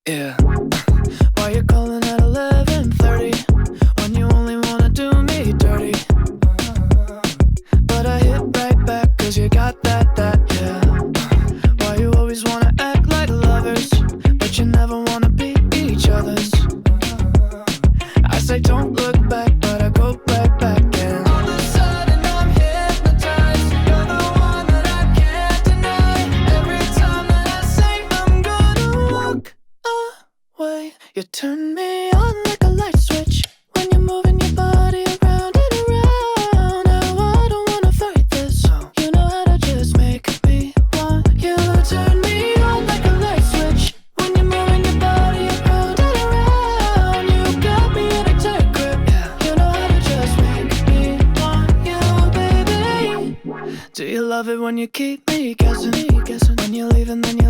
Yeah. Why you calling at 11:30 when you only wanna do me dirty? But I hit right back 'cause you got that, yeah. Why you always wanna act like lovers, but you never wanna be each other's? I say don't look back, but I go right back and all of a sudden I'm hypnotized. You're the one that I can't deny. Every time that I say I'm gonna walk away, you turn me on like a light switch when you're moving your body around and around. Now I don't wanna fight this. You know how to just make me want you. Turn me on like a light switch when you're moving your body around and around. You got me in a tight grip. You know how to just make me want you, baby. Do you love it when you keep me guessing? When you leave and then you